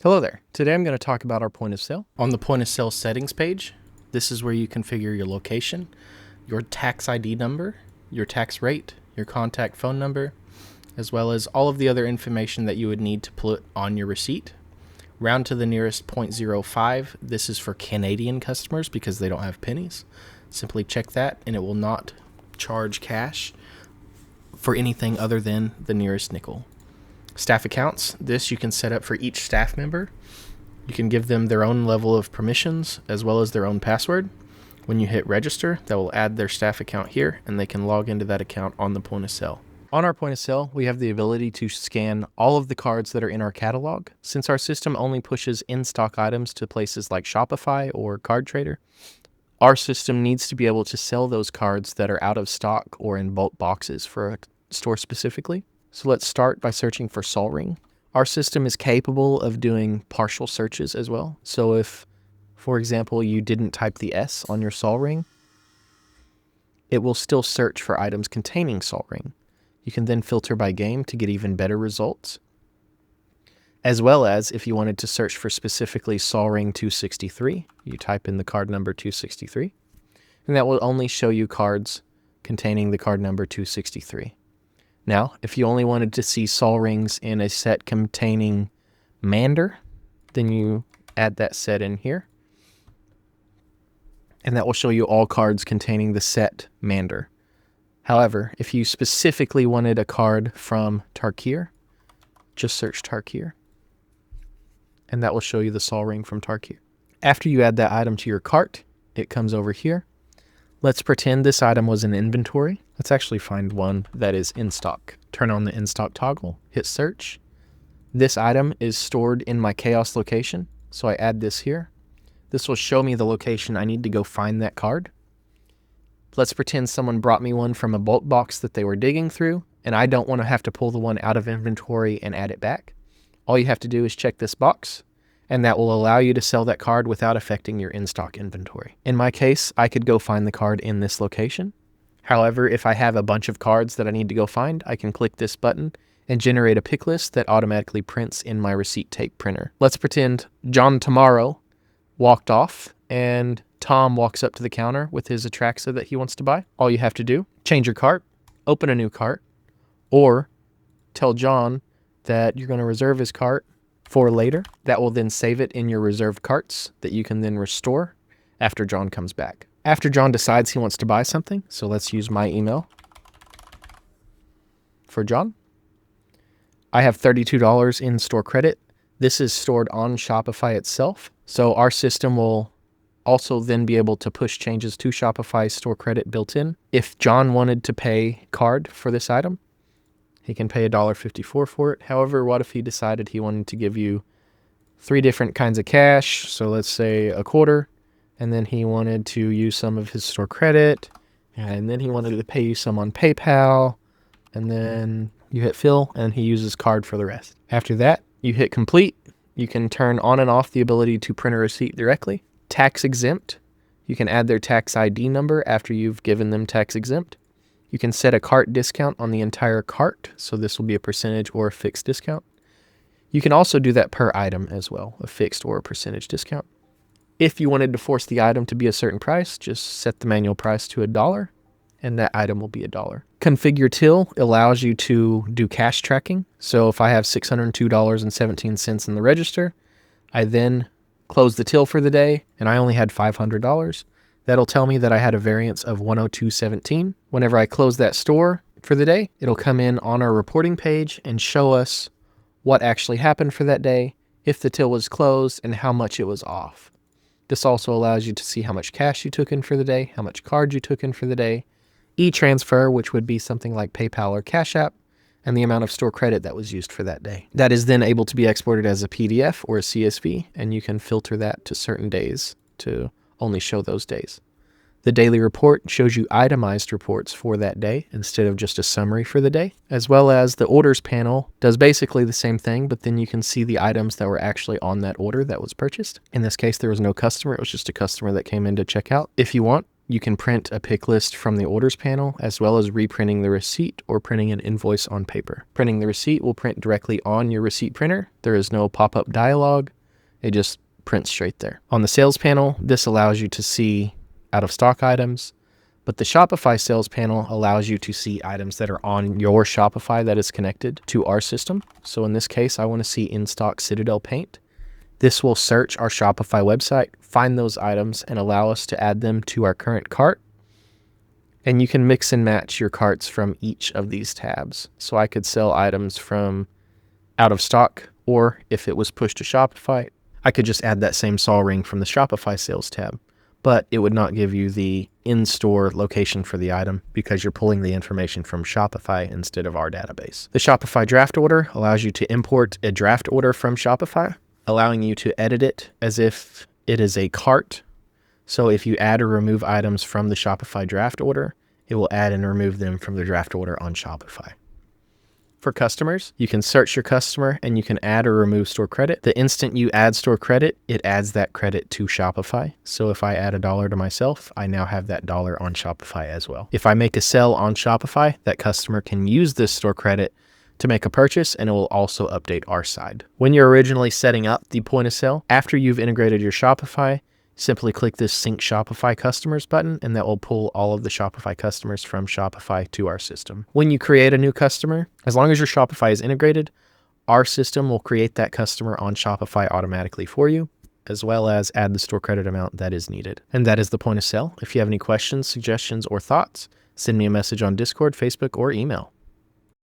Hello there. Today I'm going to talk about our point of sale. On the point of sale settings page, this is where you configure your location, your tax ID number, your tax rate, your contact phone number, as well as all of the other information that you would need to put on your receipt. Round to the nearest 0.05. This is for Canadian customers because they don't have pennies. Simply check that and it will not charge cash for anything other than the nearest nickel. Staff accounts, this you can set up for each staff member. You can give them their own level of permissions as well as their own password. When you hit register, that will add their staff account here and they can log into that account on the point of sale. On our point of sale, we have the ability to scan all of the cards that are in our catalog. Since our system only pushes in-stock items to places like Shopify or Card Trader, our system needs to be able to sell those cards that are out of stock or in bulk boxes for a store specifically. So let's start by searching for Sol Ring. Our system is capable of doing partial searches as well. So if, for example, you didn't type the S on your Sol Ring, it will still search for items containing Sol Ring. You can then filter by game to get even better results. As well as if you wanted to search for specifically Sol Ring 263, you type in the card number 263, and that will only show you cards containing the card number 263. Now, if you only wanted to see Sol Rings in a set containing Mander, then you add that set in here. And that will show you all cards containing the set Mander. However, if you specifically wanted a card from Tarkir, just search Tarkir. And that will show you the Sol Ring from Tarkir. After you add that item to your cart, it comes over here. Let's pretend this item was in inventory. Let's actually find one that is in stock. Turn on the in stock toggle, hit search. This item is stored in my chaos location, so I add this here. This will show me the location I need to go find that card. Let's pretend someone brought me one from a bulk box that they were digging through, and I don't want to have to pull the one out of inventory and add it back. All you have to do is check this box, and that will allow you to sell that card without affecting your in-stock inventory. In my case, I could go find the card in this location. However, if I have a bunch of cards that I need to go find, I can click this button and generate a pick list that automatically prints in my receipt tape printer. Let's pretend John tomorrow walked off and Tom walks up to the counter with his Atraxa that he wants to buy. All you have to do, change your cart, open a new cart, or tell John that you're going to reserve his cart for later. That will then save it in your reserved carts that you can then restore after John comes back. After John decides he wants to buy something, so let's use my email for John. I have $32 in store credit. This is stored on Shopify itself. So our system will also then be able to push changes to Shopify store credit built in. If John wanted to pay card for this item, he can pay $1.54 for it. However, what if he decided he wanted to give you 3 different kinds of cash? So let's say a quarter, and then he wanted to use some of his store credit, and then he wanted to pay you some on PayPal, and then you hit fill, and he uses card for the rest. After that, you hit complete. You can turn on and off the ability to print a receipt directly. Tax exempt. You can add their tax ID number after you've given them tax exempt. You can set a cart discount on the entire cart, so this will be a percentage or a fixed discount. You can also do that per item as well, a fixed or a percentage discount. If you wanted to force the item to be a certain price, just set the manual price to $1, and that item will be $1. Configure till allows you to do cash tracking. So if I have $602.17 in the register, I then close the till for the day, and I only had $500. That'll tell me that I had a variance of 102.17. Whenever I close that store for the day, it'll come in on our reporting page and show us what actually happened for that day, if the till was closed, and how much it was off. This also allows you to see how much cash you took in for the day, how much card you took in for the day, e-transfer, which would be something like PayPal or Cash App, and the amount of store credit that was used for that day. That is then able to be exported as a PDF or a CSV, and you can filter that to certain days to only show those days. The daily report shows you itemized reports for that day instead of just a summary for the day, as well as the orders panel does basically the same thing, but then you can see the items that were actually on that order that was purchased. In this case, there was no customer. It was just a customer that came in to check out. If you want, You can print a pick list from the orders panel, as well as reprinting the receipt or printing an invoice on paper. Printing the receipt will print directly on your receipt printer. There is no pop-up dialog. It just prints straight there. On the sales panel, this allows you to see out of stock items, but the Shopify sales panel allows you to see items that are on your Shopify that is connected to our system. So in this case, I want to see in-stock Citadel paint. This will search our Shopify website, find those items, and allow us to add them to our current cart. And you can mix and match your carts from each of these tabs. So I could sell items from out of stock, or if it was pushed to Shopify, I could just add that same saw ring from the Shopify sales tab. But it would not give you the in-store location for the item because you're pulling the information from Shopify instead of our database. The Shopify draft order allows you to import a draft order from Shopify, allowing you to edit it as if it is a cart. So if you add or remove items from the Shopify draft order, it will add and remove them from the draft order on Shopify. For customers, you can search your customer and you can add or remove store credit. The instant you add store credit, it adds that credit to Shopify. So if I add $1 to myself, I now have that $1 on Shopify as well. If I make a sell on Shopify, that customer can use this store credit to make a purchase, and it will also update our side. When you're originally setting up the point of sale, after you've integrated your Shopify, simply click this Sync Shopify Customers button, and that will pull all of the Shopify customers from Shopify to our system. When you create a new customer, as long as your Shopify is integrated, our system will create that customer on Shopify automatically for you, as well as add the store credit amount that is needed. And that is the point of sale. If you have any questions, suggestions, or thoughts, send me a message on Discord, Facebook, or email.